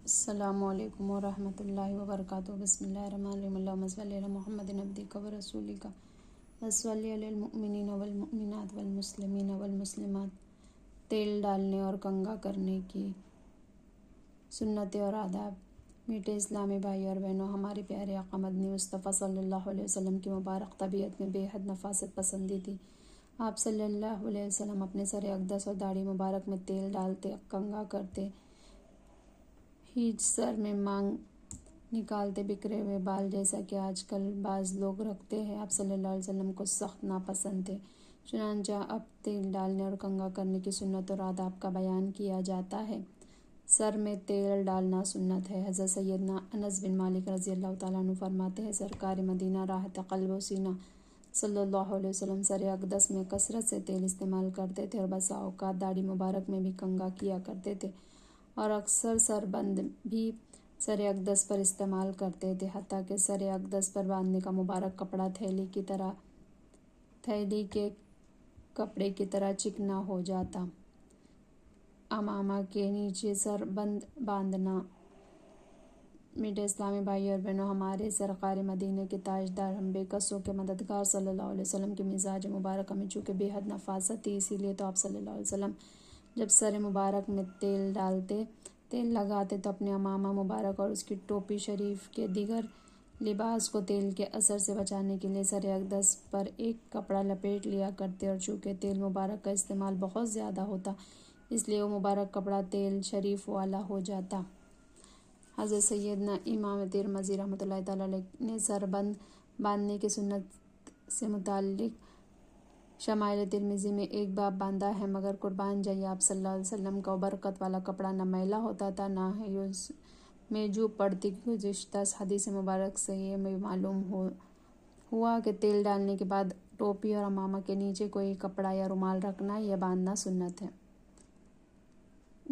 السلام علیکم ورحمۃ اللہ وبرکاتہ۔ بسم اللہ الرحمن الرحیم۔ اللہم صلی علی محمد عبدک ورسولک وصلی علی المؤمنین والمؤمنات والمسلمین والمسلمات۔ تیل ڈالنے اور کنگھا کرنے کی سنتیں اور آداب۔ میٹھے اسلامی بھائی اور بہنوں، ہمارے پیارے آقا مدنی مصطفیٰ صلی اللہ علیہ وسلم کی مبارک طبیعت میں بے حد نفاست پسندی تھی۔ آپ صلی اللہ علیہ وسلم اپنے سر اقدس اور داڑھی مبارک میں تیل ڈالتے، کنگھا کرتے ہی سر میں مانگ نکالتے بکھرے ہوئے بال جیسا کہ آج کل بعض لوگ رکھتے ہیں، آپ صلی اللہ علیہ وسلم کو سخت ناپسند تھے۔ چنانچہ اب تیل ڈالنے اور کنگھا کرنے کی سنت اور آداب کا بیان کیا جاتا ہے۔ سر میں تیل ڈالنا سنت ہے۔ حضرت سیدنا انس بن مالک رضی اللہ تعالیٰ عنہ فرماتے ہیں، سرکار مدینہ راحت قلب و سینہ صلی اللہ علیہ وسلم سر اقدس میں کثرت سے تیل استعمال کرتے تھے اور بسا اوقات داڑھی مبارک میں بھی کنگھا کیا کرتے تھے، اور اکثر سربند بھی سر اقدس پر استعمال کرتے تھے، حتیٰ کہ سر اقدس پر باندھنے کا مبارک کپڑا تھیلی کے کپڑے کی طرح چکنا ہو جاتا۔ امامہ کے نیچے سربند باندھنا۔ میٹھے اسلامی بھائی اور بہنوں، ہمارے سرکار مدینہ کے تاجدار، ہم بے کسوں کے مددگار صلی اللہ علیہ وسلم کے مزاج مبارکہ میں چونکہ بے حد نفاست تھی، اسی لیے تو آپ صلی اللہ علیہ وسلم جب سر مبارک میں تیل لگاتے تو اپنے امامہ مبارک اور اس کی ٹوپی شریف کے دیگر لباس کو تیل کے اثر سے بچانے کے لیے سر اقدس پر ایک کپڑا لپیٹ لیا کرتے، اور چونکہ تیل مبارک کا استعمال بہت زیادہ ہوتا، اس لیے وہ مبارک کپڑا تیل شریف والا ہو جاتا۔ حضرت سیدنا امام ترمذی رحمۃ اللہ تعالیٰ علیہ نے سربند باندھنے کی سنت سے متعلق شمائل ترمذی میں ایک باب باندھا ہے، مگر قربان جائیے آپ صلی اللہ علیہ وسلم کا برکت والا کپڑا نہ میلا ہوتا تھا، نہ ہی اس میں جو پڑتی۔ گزشتہ حدیث مبارک سے یہ بھی معلوم ہوا کہ تیل ڈالنے کے بعد ٹوپی اور امامہ کے نیچے کوئی کپڑا یا رومال رکھنا یا باندھنا سنت ہے۔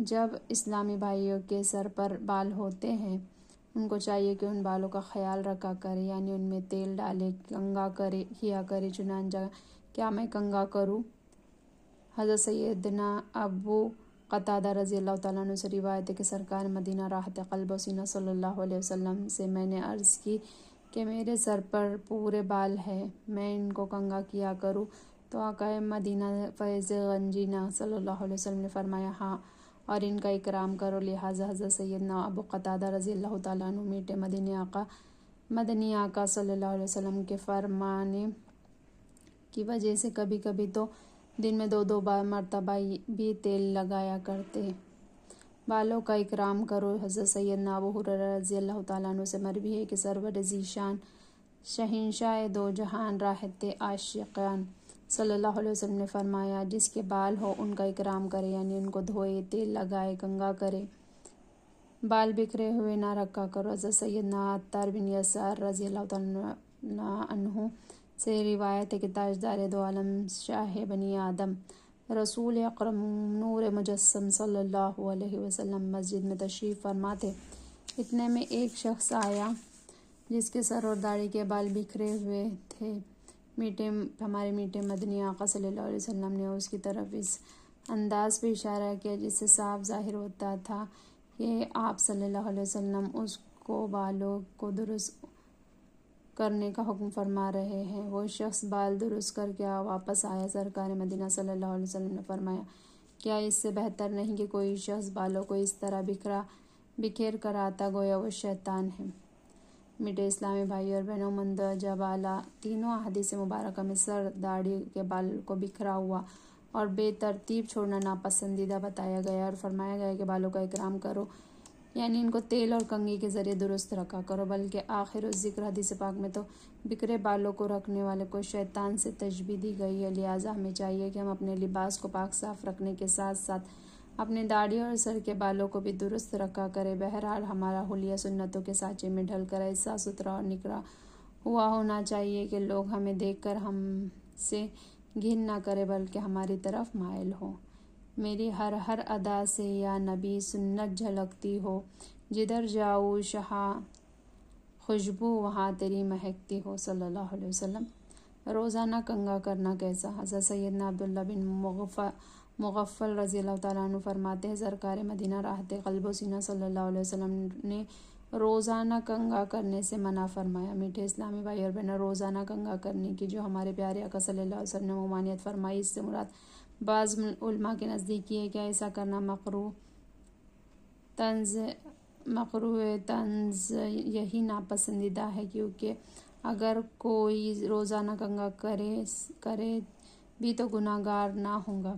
جب اسلامی بھائیوں کے سر پر بال ہوتے ہیں، ان کو چاہیے کہ ان بالوں کا خیال رکھا کرے، یعنی ان میں تیل ڈالے، کنگھا کیا کرے۔ چنانچہ کیا میں کنگھا کروں؟ حضرت سیدنا ابو قتادہ رضی اللہ تعالیٰ عنہ سے روایت ہے کہ سرکار مدینہ راحت قلب و سینہ صلی اللہ علیہ وسلم سے میں نے عرض کی کہ میرے سر پر پورے بال ہیں، میں ان کو کنگھا کیا کروں؟ تو آقا مدینہ فیض غنجینہ صلی اللہ علیہ وسلم نے فرمایا، ہاں، اور ان کا اکرام کرو۔ لہٰذا حضرت سیدنا ابو قتادہ رضی اللہ تعالیٰ عنہ میٹھے مدنی آقا صلی اللہ علیہ وسلم کے فرمانے کی وجہ سے کبھی کبھی تو دن میں 2 مرتبہ بھی تیل لگایا کرتے۔ بالوں کا اکرام کرو۔ حضرت سیدنا ابو ہریرہ رضی اللہ تعالیٰ عنہ سے مروی ہے کہ سرور ذیشان شہنشاہ دو جہان راحت عاشقان صلی اللہ علیہ وسلم نے فرمایا، جس کے بال ہو ان کا اکرام کرے، یعنی ان کو دھوئے، تیل لگائے، کنگھا کرے، بال بکھرے ہوئے نہ رکھا کرو۔ حضرت سیدنا عطار بن یسار رضی اللہ تعالیٰ عنہ سے روایت ہے کہ تاجدار دو عالم شاہ بنی آدم رسول اکرم نور مجسم صلی اللہ علیہ وسلم مسجد میں تشریف فرما تھے۔ اتنے میں ایک شخص آیا جس کے سر اور داڑھی کے بال بکھرے ہوئے تھے۔ ہمارے میٹھے مدنی آقا صلی اللہ علیہ وسلم نے اس کی طرف اس انداز پہ اشارہ کیا جس سے صاف ظاہر ہوتا تھا کہ آپ صلی اللہ علیہ وسلم اس کو بالوں کو درست کرنے کا حکم فرما رہے ہیں۔ وہ شخص بال درست کر کے واپس آیا۔ سرکار مدینہ صلی اللہ علیہ وسلم نے فرمایا، کیا اس سے بہتر نہیں کہ کوئی شخص بالوں کو اس طرح بکھیر کر آتا گویا وہ شیطان ہے؟ میٹھے اسلامی بھائی اور بہنوں، مندرجہ بالا تینوں احادیث مبارکہ میں سر داڑھی کے بال کو بکھرا ہوا اور بے ترتیب چھوڑنا ناپسندیدہ بتایا گیا، اور فرمایا گیا کہ بالوں کا اکرام کرو، یعنی ان کو تیل اور کنگھی کے ذریعے درست رکھا کرو۔ بلکہ آخر الذکر حدیث پاک میں تو بکھرے بالوں کو رکھنے والے کو شیطان سے تشبیہ دی گئی ہے۔ لہٰذا ہمیں چاہیے کہ ہم اپنے لباس کو پاک صاف رکھنے کے ساتھ ساتھ اپنے داڑھی اور سر کے بالوں کو بھی درست رکھا کریں۔ بہرحال ہمارا حلیہ سنتوں کے سانچے میں ڈھل کر ایسا ستھرا اور نکھرا ہوا ہونا چاہیے کہ لوگ ہمیں دیکھ کر ہم سے گھن نہ کریں بلکہ ہماری طرف مائل ہوں۔ میری ہر ادا سے یا نبی سنت جھلکتی ہو، جدھر جاؤ شہاں خوشبو وہاں تیری مہکتی ہو، صلی اللہ علیہ وسلم۔ روزانہ کنگھا کرنا کیسا؟ حضرت سیدنا عبداللہ بن مغفل رضی اللہ تعالیٰ عنہ فرماتے ہیں سرکار مدینہ راحت قلب و سینہ صلی اللہ علیہ وسلم نے روزانہ کنگا کرنے سے منع فرمایا۔ میٹھے اسلامی بھائی اور بہنوں، روزانہ کنگا کرنے کی جو ہمارے پیارے آقا صلی اللہ علیہ وسلم نے ممانعت فرمائی، اس سے مراد بعض علماء کے نزدیک یہ ہے کہ ایسا کرنا مکروہ طنز یہی ناپسندیدہ ہے، کیونکہ اگر کوئی روزانہ کنگا کرے بھی تو گناہ گار نہ ہوگا،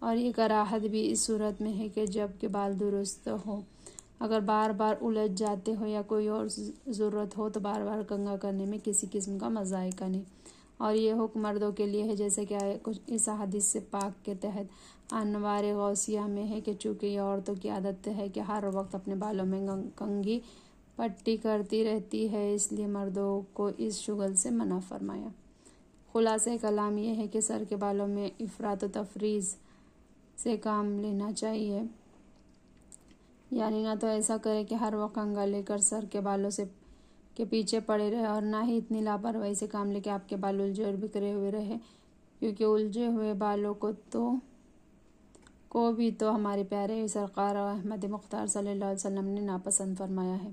اور یہ کراہت بھی اس صورت میں ہے کہ جب کہ بال درست ہو۔ اگر بار بار الجھ جاتے ہو یا کوئی اور ضرورت ہو تو بار بار کنگا کرنے میں کسی قسم کا مذائقہ نہیں، اور یہ حکم مردوں کے لیے ہے، جیسے کہ کچھ اس حدیث سے پاک کے تحت انوار غوثیہ میں ہے کہ چونکہ یہ عورتوں کی عادت ہے کہ ہر وقت اپنے بالوں میں کنگھی پٹی کرتی رہتی ہے، اس لیے مردوں کو اس شغل سے منع فرمایا۔ خلاصہ کلام یہ ہے کہ سر کے بالوں میں افراط و تفریط سے کام لینا چاہیے، یعنی نہ تو ایسا کرے کہ ہر وقت کنگا لے کر سر کے بالوں کے پیچھے پڑے رہے، اور نہ ہی اتنی لاپرواہی سے کام لے کہ آپ کے بال الجھے اور بکھرے ہوئے رہے، کیونکہ الجھے ہوئے بالوں کو بھی تو ہمارے پیارے سرکار احمد مختار صلی اللہ علیہ وسلم نے ناپسند فرمایا ہے۔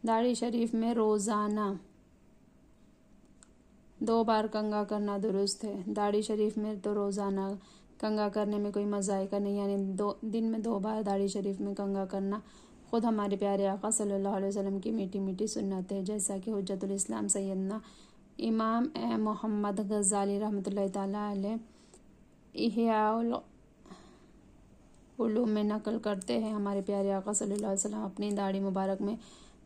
داڑھی شریف میں روزانہ 2 بار کنگا کرنا درست ہے۔ داڑھی شریف میں تو روزانہ کنگا کرنے میں کوئی مذائقہ نہیں، یعنی دن میں 2 بار داڑھی شریف میں کنگا کرنا خود ہمارے پیارے آقا صلی اللہ علیہ وسلم کی میٹھی میٹھی سنت ہے، جیسا کہ حجت الاسلام سیدنا امام محمد غزالی رحمۃ اللہ تعالیٰ علیہ احیاء العلوم میں نقل کرتے ہیں۔ ہمارے پیارے آقا صلی اللہ علیہ وسلم اپنی داڑھی مبارک میں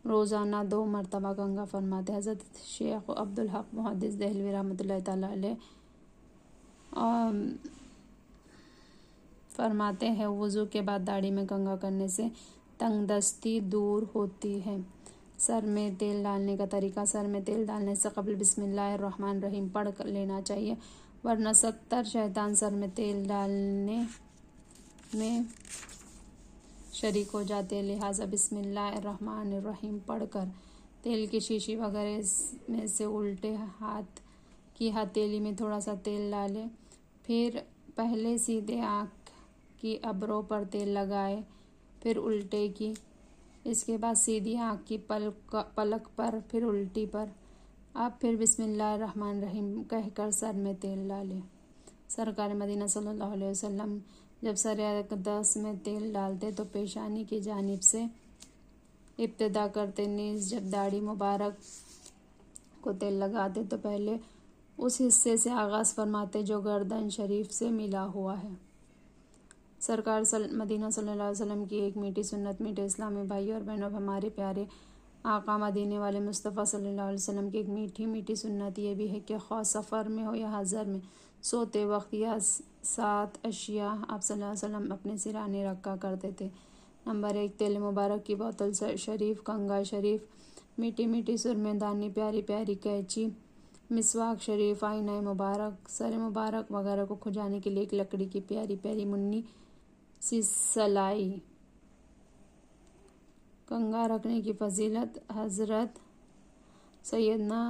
روزانہ 2 مرتبہ کنگا فرماتے۔ حضرت شیخ عبدالحق محدث دہلوی رحمۃ اللہ تعالیٰ علیہ فرماتے ہیں وضو کے بعد داڑھی میں کنگا کرنے سے تنگ دستی دور ہوتی ہے۔ سر میں تیل ڈالنے کا طریقہ: سر میں تیل ڈالنے سے قبل بسم اللہ الرحمن الرحیم پڑھ لینا چاہیے، ورنہ 70 شیطان سر میں تیل ڈالنے میں شریک ہو جاتے ہیں، لہٰذا بسم اللہ الرحمن الرحیم پڑھ کر تیل کی شیشی وغیرہ میں سے الٹے ہاتھ کی ہتھیلی میں تھوڑا سا تیل ڈالیں، پھر پہلے سیدھے آنکھ کی ابروں پر تیل لگائے، پھر الٹے کی، اس کے بعد سیدھی آنکھ کی پلک پر، پھر الٹی پر، اب پھر بسم اللہ الرحمن الرحیم کہہ کر سر میں تیل ڈالیں۔ سرکار مدینہ صلی اللہ علیہ وسلم جب سر اقدس میں تیل ڈالتے تو پیشانی کی جانب سے ابتدا کرتے، نیز جب داڑھی مبارک کو تیل لگاتے تو پہلے اس حصے سے آغاز فرماتے جو گردن شریف سے ملا ہوا ہے۔ سرکار مدینہ صلی اللہ علیہ وسلم کی ایک میٹھی سنت، میٹھے اسلامی بھائی اور بہنوں، ہمارے پیارے آقا مدینے والے مصطفیٰ صلی اللہ علیہ وسلم کی ایک میٹھی میٹھی سنت یہ بھی ہے کہ خواہ سفر میں ہو یا حضر میں، سوتے وقت یا 7 اشیاء آپ صلی اللہ علیہ وسلم اپنے سرانے رکھا کرتے تھے۔ نمبر 1، تیل مبارک کی بوتل شریف، کنگا شریف، میٹھی میٹھی سرمے دانی، پیاری پیاری قینچی، مسواک شریف، آئینہ مبارک، سر مبارک وغیرہ کو کھجانے کے لیے ایک لکڑی کی پیاری پیاری منی سی سلائی۔ کنگا رکھنے کی فضیلت: حضرت سیدنا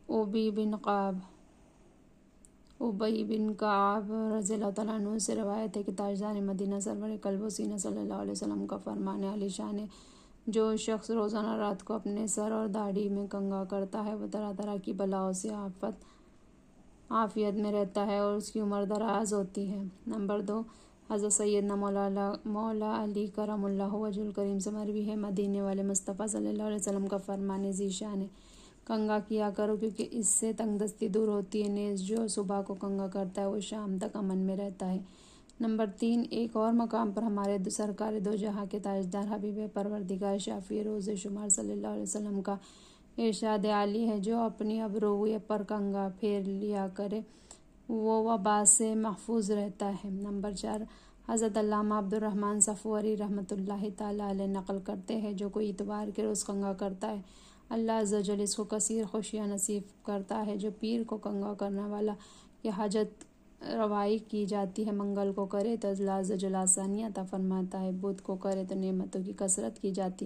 ابی بن کعب رضی اللہ تعالیٰ عنہ سے روایت ہے کہ تاجدار مدینہ سرور قلب و سینہ صلی اللہ علیہ وسلم کا فرمان عالی شان ہے، جو شخص روزانہ رات کو اپنے سر اور داڑھی میں کنگا کرتا ہے وہ طرح طرح کی بلاؤں سے عافیت میں رہتا ہے اور اس کی عمر دراز ہوتی ہے۔ نمبر 2، حضرت سیدنا مولا علی کرم اللہ وجہ الکریم سے مروی ہے، مدینے والے مصطفیٰ صلی اللہ علیہ وسلم کا فرمان ذی شان ہے، کنگا کیا کرو کیونکہ اس سے تنگ دستی دور ہوتی ہے، نیز جو صبح کو کنگا کرتا ہے وہ شام تک امن میں رہتا ہے۔ نمبر 3، ایک اور مقام پر ہمارے سرکار دو جہاں کے تاجدار حبیب پروردگار شافی روز شمار صلی اللہ علیہ وسلم کا ارشاد عالی ہے، جو اپنی ابروئے پر کنگا پھیر لیا کرے وہ وبا سے محفوظ رہتا ہے۔ نمبر 4، حضرت علامہ عبدالرحمن صفوری رحمۃ اللہ تعالیٰ علیہ نقل کرتے ہیں جو کوئی اتوار کے روز کنگا کرتا ہے اللہ عز و جل اس کو کثیر خوشیاں نصیب کرتا ہے، جو پیر کو کنگا کرنے والا کی حاجت روائی کی جاتی ہے، منگل کو کرے تو اللہ عز و جل آسانیاں عطا فرماتا ہے، بدھ کو کرے تو نعمتوں کی کثرت کی جاتی،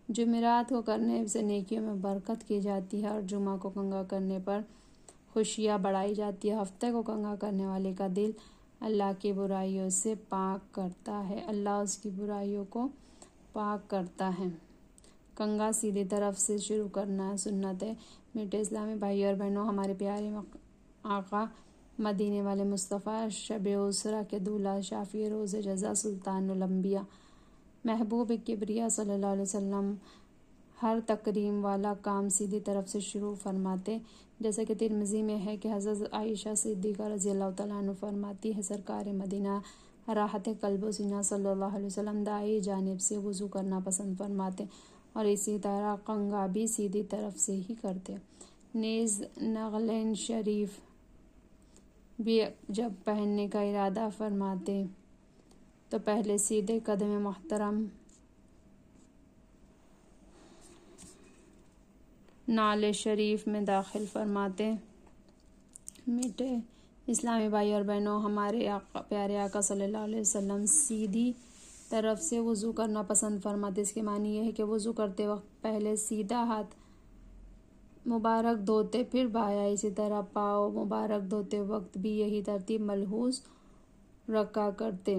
جمعرات کو کرنے سے نیکیوں میں برکت کی جاتی ہے، اور جمعہ کو کنگا کرنے پر خوشیاں بڑھائی جاتی ہے، ہفتے کو کنگا کرنے والے کا دل اللہ کی برائیوں سے پاک کرتا ہے، اللہ اس کی برائیوں کو پاک کرتا ہے۔ کنگھا سیدھی طرف سے شروع کرنا سنت ہے۔ میٹھے اسلامی بھائی اور بہنوں، ہمارے پیارے آقا مدینے والے مصطفیٰ شب اسرا کے دولہا، شافی روز جزا، سلطان الانبیاء، محبوب کبریا صلی اللہ علیہ وسلم ہر تکریم والا کام سیدھی طرف سے شروع فرماتے، جیسا کہ ترمذی میں ہے کہ حضرت عائشہ صدیقہ رضی اللہ تعالیٰ عنہ فرماتی ہے، سرکار مدینہ راحت قلب و سینہ صلی اللہ علیہ وسلم دائیں جانب سے وضو کرنا پسند فرماتے اور اسی طرح کنگھا بھی سیدھی طرف سے ہی کرتے۔ نیز نعلین شریف بھی جب پہننے کا ارادہ فرماتے تو پہلے سیدھے قدم محترم نعل شریف میں داخل فرماتے۔ میٹھے اسلامی بھائی اور بہنوں، ہمارے پیارے آقا صلی اللہ علیہ وسلم سیدھی طرف سے وضو کرنا پسند فرماتے۔ اس کے معنی یہ ہے کہ وضو کرتے وقت پہلے سیدھا ہاتھ مبارک دھوتے، پھر بایاں، اسی طرح پاؤں مبارک دھوتے وقت بھی یہی ترتیب ملحوظ رکھا کرتے۔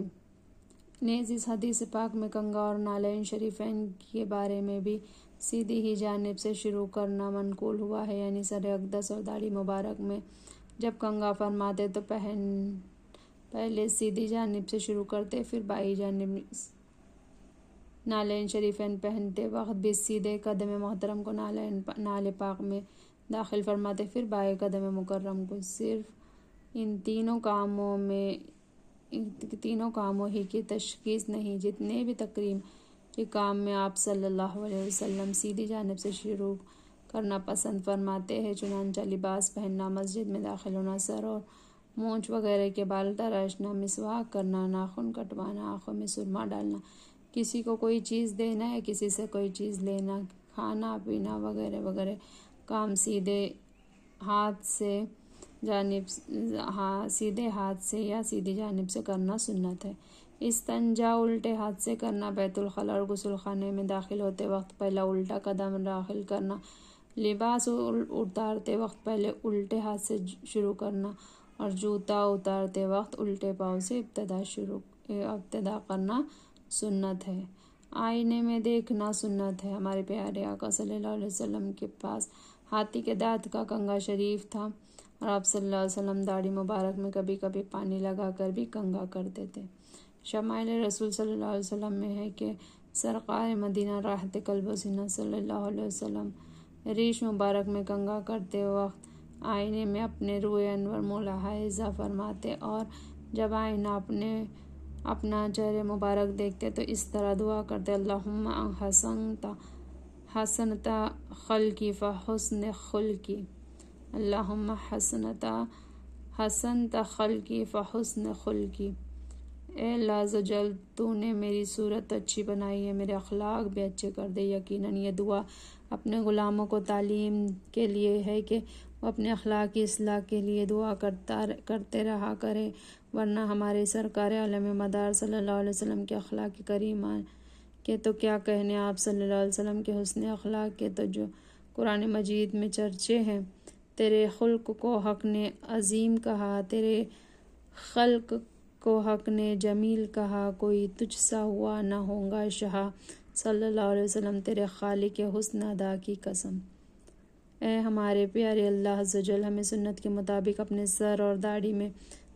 نیز اس حدیث پاک میں کنگھا اور نعلین شریفین کے بارے میں بھی سیدھی ہی جانب سے شروع کرنا منقول ہوا ہے، یعنی سر اقدس اور داڑھی مبارک میں جب کنگھا فرماتے تو پہلے سیدھی جانب سے شروع کرتے، پھر بائیں جانب۔ نعلین شریفین پہنتے وقت بھی سیدھے قدم محترم کو نعل پاک میں داخل فرماتے، پھر بائیں قدم مکرم کو۔ صرف ان تینوں کاموں ہی کی تشخیص نہیں، جتنے بھی تکریم کے کام میں آپ صلی اللہ علیہ وسلم سیدھی جانب سے شروع کرنا پسند فرماتے ہیں، چنانچہ لباس پہننا، مسجد میں داخل ہونا، سر اور مونچھ وغیرہ کے بال تراشنا، مسواک کرنا، ناخن کٹوانا، آنکھوں میں سرما ڈالنا، کسی کو کوئی چیز دینا یا کسی سے کوئی چیز لینا، کھانا پینا وغیرہ وغیرہ کام سیدھے ہاتھ سے یا سیدھی جانب سے کرنا سنت ہے۔ استنجا الٹے ہاتھ سے کرنا، بیت الخلاء اور غسل خانے میں داخل ہوتے وقت پہلا الٹا قدم داخل کرنا، لباس اتارتے وقت پہلے الٹے ہاتھ سے شروع کرنا اور جوتا اتارتے وقت الٹے پاؤں سے ابتدا کرنا سنت ہے۔ آئینے میں دیکھنا سنت ہے۔ ہمارے پیارے آقا صلی اللہ علیہ وسلم کے پاس ہاتھی کے دانت کا کنگھا شریف تھا اور آپ صلی اللہ علیہ وسلم داڑھی مبارک میں کبھی کبھی پانی لگا کر بھی کنگھا کرتے تھے۔ شمائل رسول صلی اللہ علیہ وسلم میں ہے کہ سرکار مدینہ راحت قلب و سینہ صلی اللہ علیہ وسلم ریش مبارک میں کنگھا کرتے وقت آئینے میں اپنے روئے انور ملاحظہ فرماتے اور جب آئینہ اپنا چہرے مبارک دیکھتے تو اس طرح دعا کرتے: اللہم حسنت خلقی فحسن خلقی، اللہم حسنت خلقی فحسن خلقی۔ اے اللہ عز و جل، تو نے میری صورت اچھی بنائی ہے، میرے اخلاق بھی اچھے کر دے۔ یقیناً یہ دعا اپنے غلاموں کو تعلیم کے لیے ہے کہ وہ اپنے اخلاق کی اصلاح کے لیے دعا کرتے رہا کرے، ورنہ ہمارے سرکار عالم مدار صلی اللہ علیہ وسلم کے اخلاق کریمہ کے تو کیا کہنے، آپ صلی اللہ علیہ وسلم کے حسن اخلاق کے تو جو قرآن مجید میں چرچے ہیں۔ تیرے خلق کو حق نے عظیم کہا، تیرے خلق کو حق نے جمیل کہا، کوئی تجھ سا ہوا نہ ہوگا شاہ، صلی اللہ علیہ وسلم تیرے خالق حسن ادا کی قسم۔ اے ہمارے پیارے اللہ عز و جل، ہمیں سنت کے مطابق اپنے سر اور داڑھی میں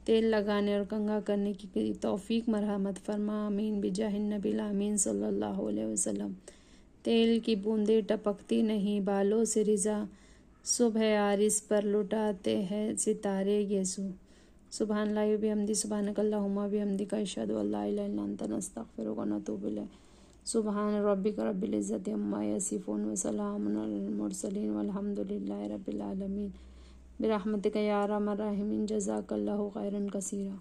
تیل لگانے اور کنگھا کرنے کی توفیق مرحمت فرما، آمین بجاہ النبی الامین صلی اللہ علیہ وسلم۔ تیل کی بوندیں ٹپکتی نہیں بالوں سے رضا، صبح عارض پر لٹاتے ہیں ستارے یسوع۔ سبحان اللہ و بحمدہ، سبحانک اللہم و بحمدک، اشہد ان لا الہ الا انت، نستغفرک و نتوب الیک۔ سبحان ربک رب العزت عما یصفون وسلام علی المرسلین والحمد للہ رب العالمین۔ برحمتک یا ارحم الراحمین، جزاک اللہ خیرا کثیرا۔